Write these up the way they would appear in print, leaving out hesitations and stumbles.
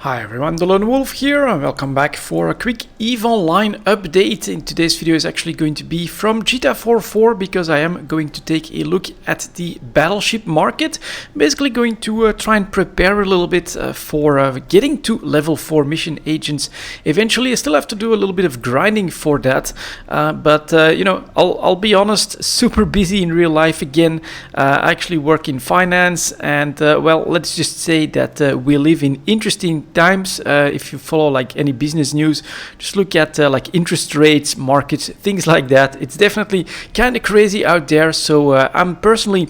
Hi everyone, delonewolf here and welcome back for a quick EVE Online update. In today's video is actually going to be from GTA 4.4 because I am going to take a look at the battleship market. Basically going to try and prepare a little bit for getting to level 4 mission agents. Eventually I still have to do a little bit of grinding for that, but you know, I'll be honest, super busy in real life again. I actually work in finance and well, let's just say that we live in interesting times. If you follow like any business news, just look at like interest rates, markets, things like that. It's definitely kind of crazy out there. So I'm personally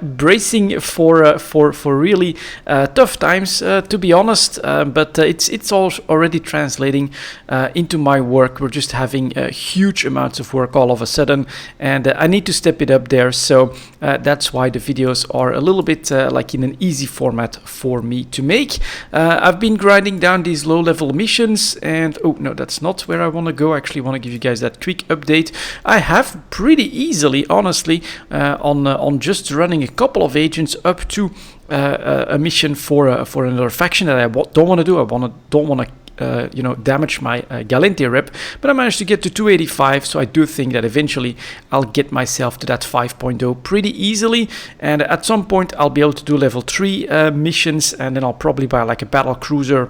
bracing for really tough times, to be honest. But it's all already translating into my work. We're just having huge amounts of work all of a sudden, and I need to step it up there. So that's why the videos are a little bit like in an easy format for me to make. I've been grinding down these low-level missions, and oh no, that's not where I want to go. I actually want to give you guys that quick update. I have pretty easily, honestly, on just running a couple of agents up to a mission for another faction that I don't want to do. Don't want to you know, damage my Galente rep, but I managed to get to 285, so I do think that eventually I'll get myself to that 5.0 pretty easily, and at some point I'll be able to do level 3 missions, and then I'll probably buy like a battle cruiser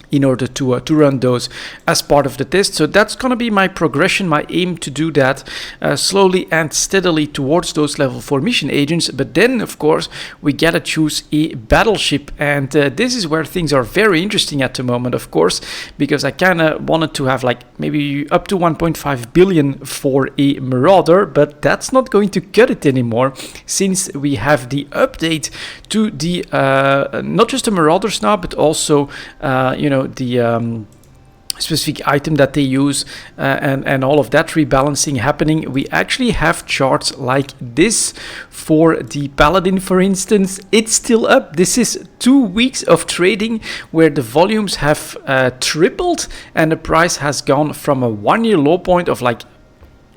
in order to run those as part of the test. So that's gonna be my progression, my aim to do that slowly and steadily towards those level 4 mission agents. But then of course we gotta choose a battleship, and this is where things are very interesting at the moment, of course, because I kinda wanted to have like maybe up to 1.5 billion for a Marauder, but that's not going to cut it anymore since we have the update to the not just the Marauders now, but also you know, the specific item that they use, and all of that rebalancing happening. We actually have charts like this for the Paladin, for instance. It's still up. This is 2 weeks of trading where the volumes have tripled, and the price has gone from a 1-year low point of like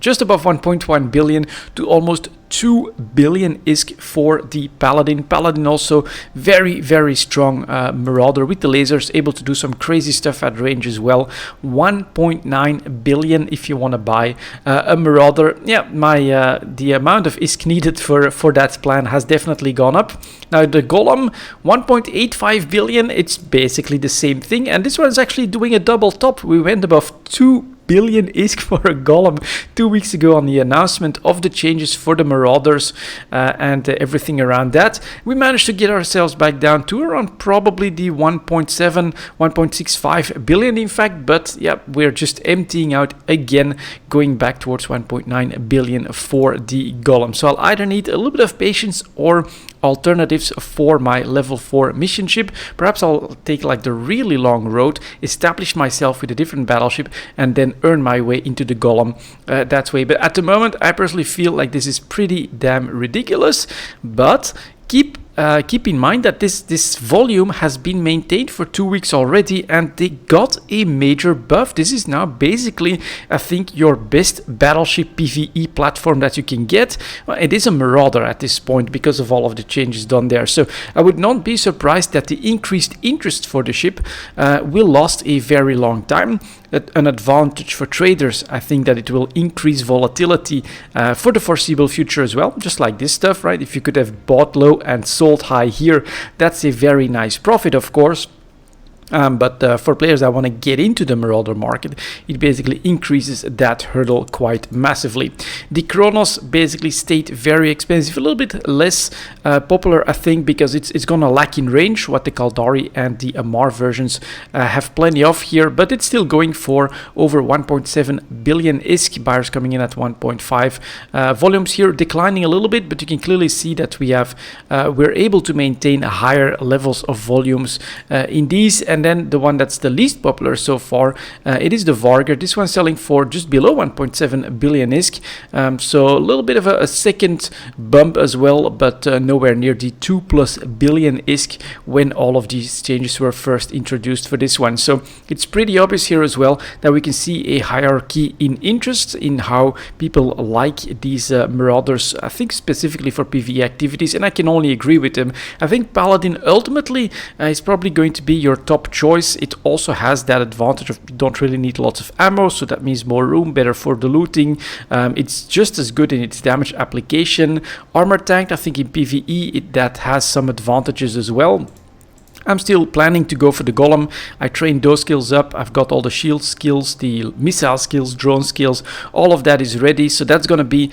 just above 1.1 billion to almost 2 billion ISK for the Paladin. Paladin also very strong Marauder with the lasers, able to do some crazy stuff at range as well. 1.9 billion if you want to buy a Marauder. Yeah, my the amount of ISK needed for that plan has definitely gone up. Now the Golem, 1.85 billion. It's basically the same thing, and this one's actually doing a double top. We went above 2 billion ISK for a Golem 2 weeks ago on the announcement of the changes for the Marauders and everything around that. We managed to get ourselves back down to around probably the 1.7, 1.65 billion in fact, but yeah, we're just emptying out again, going back towards 1.9 billion for the Golem. So I'll either need a little bit of patience or alternatives for my level 4 mission ship. Perhaps I'll take like the really long road, establish myself with a different battleship, and then earn my way into the Golem that way. But at the moment I personally feel like this is pretty damn ridiculous, but keep in mind that this volume has been maintained for 2 weeks already, and they got a major buff. This is now basically, I think, your best battleship PvE platform that you can get. Well, it is a Marauder at this point because of all of the changes done there. So I would not be surprised that the increased interest for the ship will last a very long time. An advantage for traders. I think that it will increase volatility for the foreseeable future as well, just like this stuff, right? If you could have bought low and sold high here, that's a very nice profit, of course. But for players that want to get into the Marauder market, it basically increases that hurdle quite massively. The Kronos basically stayed very expensive, a little bit less popular, I think, because it's gonna lack in range, what the Kaldari and the Amar versions have plenty of here, but it's still going for over 1.7 billion ISK, buyers coming in at 1.5. Volumes here declining a little bit, but you can clearly see that we're able to maintain higher levels of volumes in these. And then the one that's the least popular so far, it is the Varger. This one's selling for just below 1.7 billion ISK. So a little bit of a second bump as well, but nowhere near the 2+ billion ISK when all of these changes were first introduced for this one. So it's pretty obvious here as well that we can see a hierarchy in interest in how people like these Marauders, I think specifically for PvE activities, and I can only agree with them. I think Paladin ultimately is probably going to be your top top choice. It also has that advantage of you don't really need lots of ammo, so that means more room, better for the looting. It's just as good in its damage application. Armor tank, I think in PvE that has some advantages as well. I'm still planning to go for the golem. I trained those skills up. I've got all the shield skills, the missile skills, drone skills. All of that is ready. So that's going to be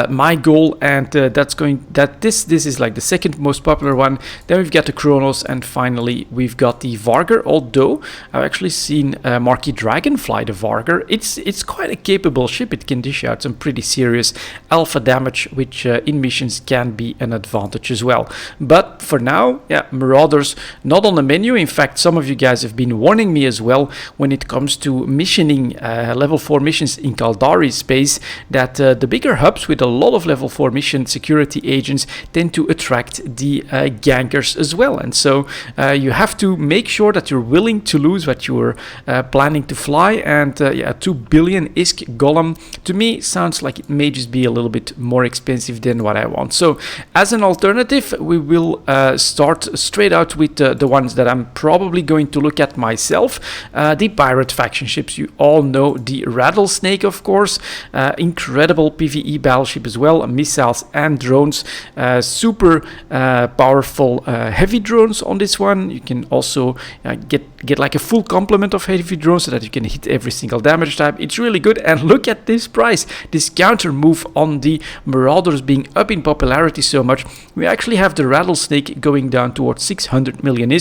my goal, and this is like the second most popular one. Then we've got the Kronos, and finally we've got the Vargar. Although I've actually seen Marquis Dragon fly the Vargar. It's quite a capable ship. It can dish out some pretty serious alpha damage, which in missions can be an advantage as well. But for now, yeah, Marauders not on the menu. In fact, some of you guys have been warning me as well when it comes to missioning level 4 missions in Caldari space, that the bigger hubs with a lot of level 4 mission security agents tend to attract the gankers as well. And so you have to make sure that you're willing to lose what you're planning to fly. And yeah, 2 billion ISK golem to me sounds like it may just be a little bit more expensive than what I want. So as an alternative, we will start straight out with the ones that I'm probably going to look at myself. The pirate faction ships, you all know the Rattlesnake, of course. Incredible PvE battleship as well, missiles and drones. Super powerful heavy drones on this one. You can also get like a full complement of heavy drones so that you can hit every single damage type. It's really good. And look at this price. This counter move on the Marauders being up in popularity so much. We actually have the Rattlesnake going down towards 600 million ISK.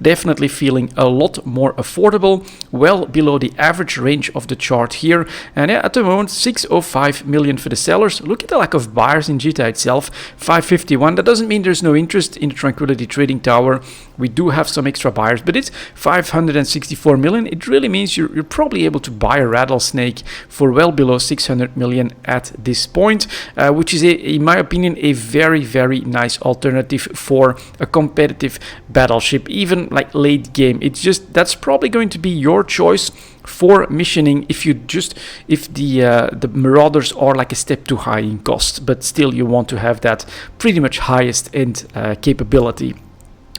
Definitely feeling a lot more affordable, well below the average range of the chart here. And yeah, at the moment 605 million for the sellers. Look at the lack of buyers in Jita itself, 551. That doesn't mean there's no interest in the Tranquility Trading Tower. We do have some extra buyers, but it's 564 million. It really means you're probably able to buy a Rattlesnake for well below 600 million at this point, which is, in my opinion, a very, very nice alternative for a competitive battleship, even like late game. It's just, that's probably going to be your choice for missioning if the Marauders are like a step too high in cost, but still you want to have that pretty much highest end capability.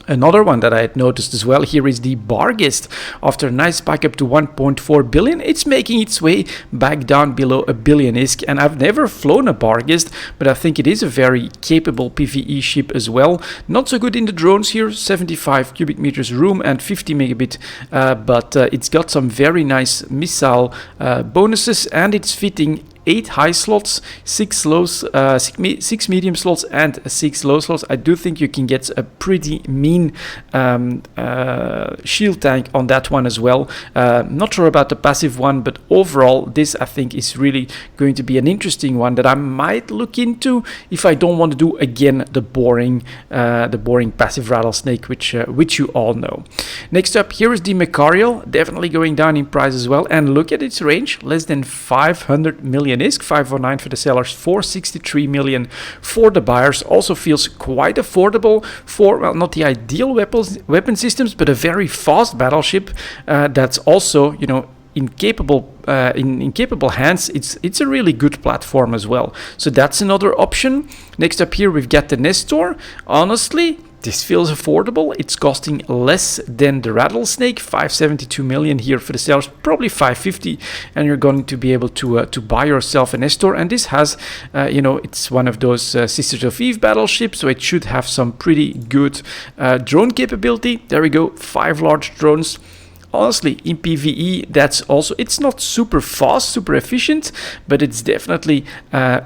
Another one that I had noticed as well here is the Barghest. After a nice spike up to 1.4 billion, it's making its way back down below a billion ISK. And I've never flown a Barghest, but I think it is a very capable PvE ship as well. Not so good in the drones here, 75 cubic meters room and 50 megabit, but it's got some very nice missile bonuses, and it's fitting 8 high slots, 6 lows, 6 medium slots, and 6 low slots. I do think you can get a pretty mean shield tank on that one as well. Not sure about the passive one, but overall, this I think is really going to be an interesting one that I might look into if I don't want to do again the boring passive Rattlesnake, which you all know. Next up, here is the Macarial, definitely going down in price as well. And look at its range, less than 500 million ISK, 509 for the sellers, 463 million for the buyers. Also feels quite affordable for, well, not the ideal weapon systems, but a very fast battleship that's also, you know, in capable hands. It's a really good platform as well. So that's another option. Next up here we've got the Nestor. Honestly, this feels affordable. It's costing less than the Rattlesnake, 572 million here for the sellers, probably 550, and you're going to be able to buy yourself a Nestor. And this has, you know, it's one of those Sisters of Eve battleships, so it should have some pretty good drone capability. There we go, 5 large drones. Honestly, in PvE, that's also, it's not super fast, super efficient, but it's definitely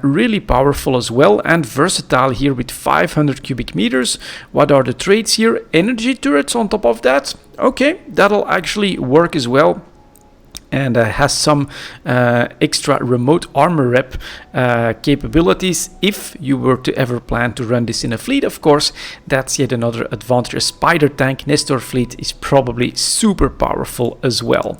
really powerful as well, and versatile here with 500 cubic meters. What are the traits here? Energy turrets on top of that. Okay, that'll actually work as well. And has some extra remote armor rep capabilities. If you were to ever plan to run this in a fleet, of course, that's yet another advantage. A spider tank Nestor fleet is probably super powerful as well.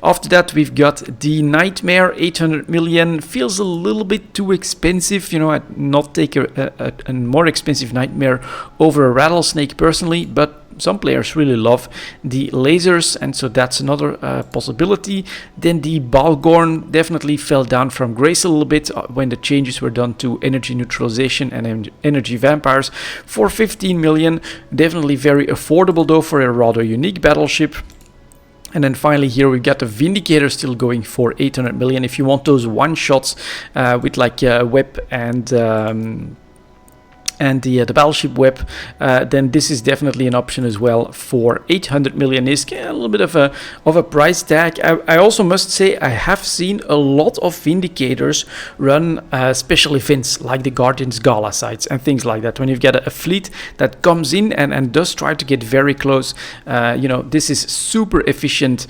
After that, we've got the Nightmare, 800 million. Feels a little bit too expensive. You know, I'd not take a more expensive Nightmare over a Rattlesnake personally, but some players really love the lasers, and so that's another possibility. Then the Balgorn definitely fell down from grace a little bit when the changes were done to energy neutralization and energy vampires for 15 million. Definitely very affordable though for a rather unique battleship. And then finally here we've got the Vindicator still going for 800 million. If you want those one shots with like web and the battleship web, then this is definitely an option as well for 800 million ISK. A little bit of a price tag. I also must say I have seen a lot of Vindicators run special events like the Guardians Gala sites and things like that. When you've got a fleet that comes in and does try to get very close, you know, this is super efficient.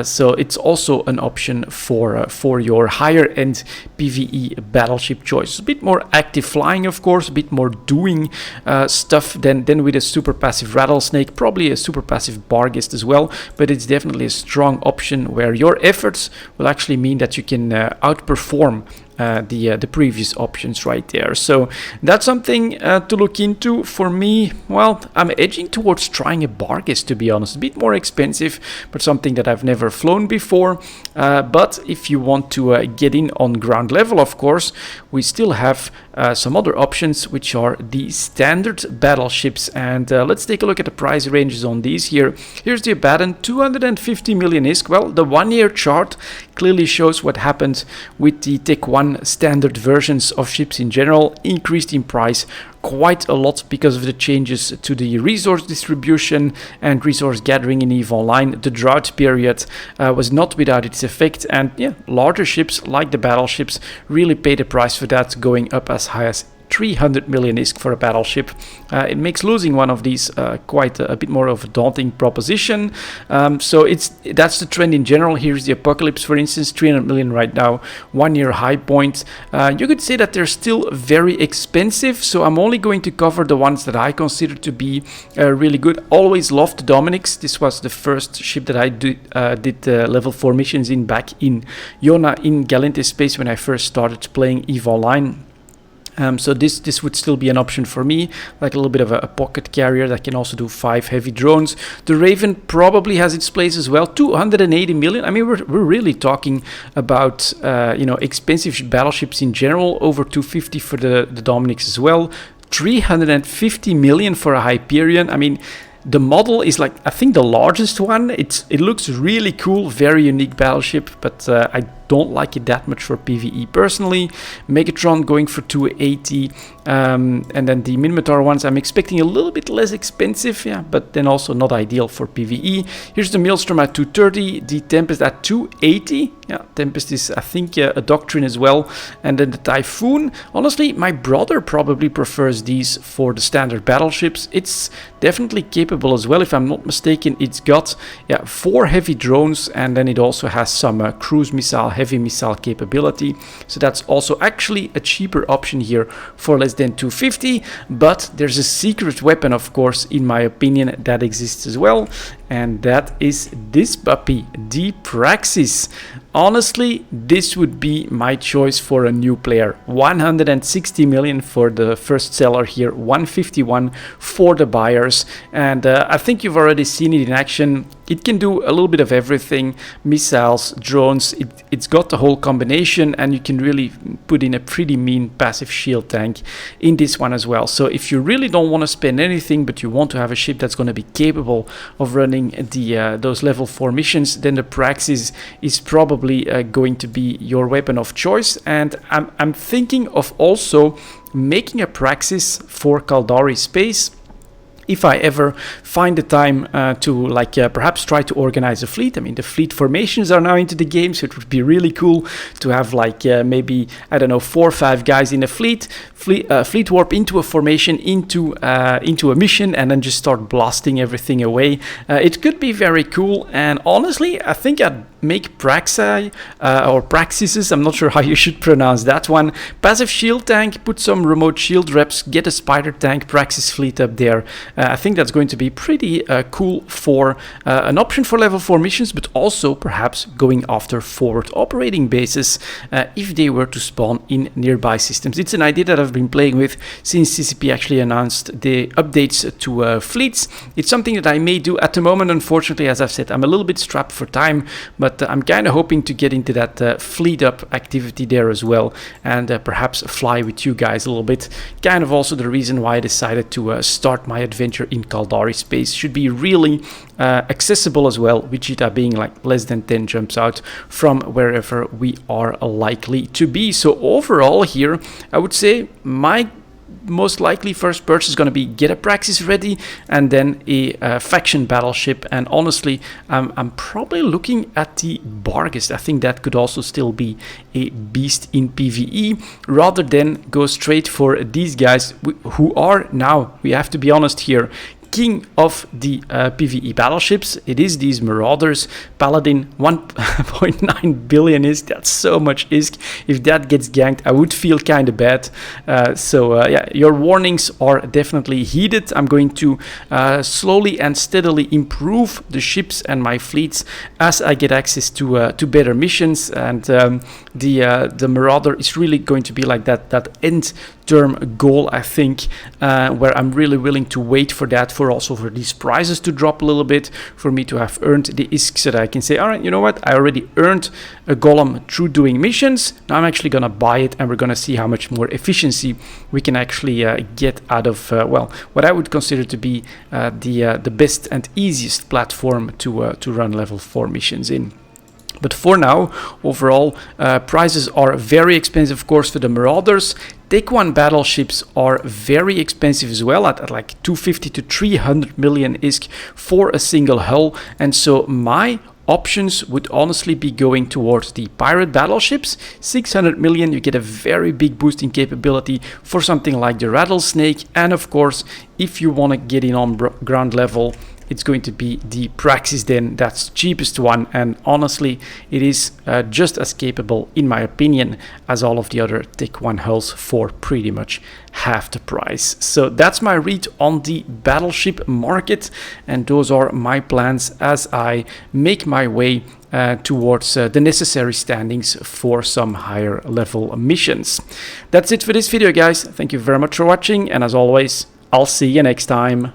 So it's also an option for your higher end PvE battleship choice. A bit more active flying, of course, a bit more doing stuff than with a super passive Rattlesnake, probably a super passive Barghest as well, but it's definitely a strong option where your efforts will actually mean that you can outperform the previous options right there. So that's something to look into. For me, well, I'm edging towards trying a Barghest, to be honest. A bit more expensive, but something that I've never flown before. But if you want to get in on ground level, of course, we still have some other options, which are the standard battleships. And let's take a look at the price ranges on these here. Here's the Abaddon, 250 million ISK. Well, the 1 year chart clearly shows what happened with the Tech 1 standard versions of ships in general, increased in price quite a lot because of the changes to the resource distribution and resource gathering in EVE Online. The drought period was not without its effect, and yeah, larger ships like the battleships really pay the price for that, going up as high as 300 million ISK for a battleship. It makes losing one of these quite a bit more of a daunting proposition. So that's the trend in general. Here's the Apocalypse, for instance, 300 million right now, 1 year high point. You could say that they're still very expensive, so I'm only going to cover the ones that I consider to be really good. Always loved the Dominics. This was the first ship that I did level 4 missions in back in Iona in Galente space when I first started playing EVE Online. So this would still be an option for me, like a little bit of a pocket carrier that can also do 5 heavy drones. The Raven probably has its place as well, 280 million. I mean, we're really talking about you know, expensive battleships in general, over 250 for the Dominics as well, 350 million for a Hyperion. I mean, the model is like, I think, the largest one. It looks really cool, very unique battleship, but I don't like it that much for PvE personally. Megatron going for 280, and then the Minotaur ones I'm expecting a little bit less expensive, yeah, but then also not ideal for PvE. Here's the Maelstrom at 230, the Tempest at 280. Yeah, Tempest is, I think, a Doctrine as well. And then the Typhoon. Honestly, my brother probably prefers these for the standard battleships. It's definitely capable as well, if I'm not mistaken. It's got 4 heavy drones, and then it also has some cruise missile, heavy missile capability. So that's also actually a cheaper option here for less than 250. But there's a secret weapon, of course, in my opinion, that exists as well. And that is this puppy, the Praxis. Honestly, this would be my choice for a new player. 160 million for the first seller here, 151 for the buyers. And I think you've already seen it in action. It can do a little bit of everything, missiles, drones, it's got the whole combination, and you can really put in a pretty mean passive shield tank in this one as well. So if you really don't want to spend anything, but you want to have a ship that's going to be capable of running those level 4 missions, then the Praxis is probably going to be your weapon of choice. And I'm thinking of also making a Praxis for Caldari space, if I ever find the time to perhaps try to organize a fleet. I mean, the fleet formations are now into the game, so it would be really cool to have maybe, I don't know, 4 or 5 guys in a fleet warp into a formation, into a mission, and then just start blasting everything away. It could be very cool, and honestly, I think I'd make Praxis, or Praxises, I'm not sure how you should pronounce that one. Passive shield tank, put some remote shield reps, get a spider tank, Praxis fleet up there. I think that's going to be pretty cool for an option for level 4 missions, but also perhaps going after forward operating bases if they were to spawn in nearby systems. It's an idea that I've been playing with since CCP actually announced the updates to fleets. It's something that I may do at the moment. Unfortunately, as I've said, I'm a little bit strapped for time, but I'm kind of hoping to get into that fleet up activity there as well, and perhaps fly with you guys a little bit. Kind of also the reason why I decided to start my adventure adventure in Kaldari space should be really accessible as well, with Cheetah being like less than 10 jumps out from wherever we are likely to be. So overall here, I would say my most likely first purchase is going to be get a Praxis ready and then a faction battleship. And honestly, I'm probably looking at the Barghest. I think that could also still be a beast in PvE, rather than go straight for these guys who are now, we have to be honest here, king of the PvE battleships. It is these Marauders. Paladin, 1.9 billion ISK. That's so much ISK. If that gets ganked, I would feel kind of bad. Yeah, your warnings are definitely heeded. I'm going to slowly and steadily improve the ships and my fleets as I get access to better missions. And the Marauder is really going to be like that end term goal, I think, where I'm really willing to wait for that, for these prizes to drop a little bit, for me to have earned the ISK, so that I can say, all right, you know what, I already earned a golem through doing missions. Now I'm actually gonna buy it, and we're gonna see how much more efficiency we can actually get out of well, what I would consider to be the best and easiest platform to run level 4 missions in. But for now, overall, prices are very expensive, of course, for the Marauders. Take 1 battleships are very expensive as well, at like 250 to 300 million ISK for a single hull. And so my options would honestly be going towards the pirate battleships. 600 million, you get a very big boost in capability for something like the Rattlesnake. And of course, if you want to get in on ground level, it's going to be the Praxis then. That's the cheapest one, and honestly it is just as capable, in my opinion, as all of the other Tech 1 hulls for pretty much half the price. So that's my read on the battleship market, and those are my plans as I make my way towards the necessary standings for some higher level missions. That's it for this video, guys. Thank you very much for watching, and as always, I'll see you next time.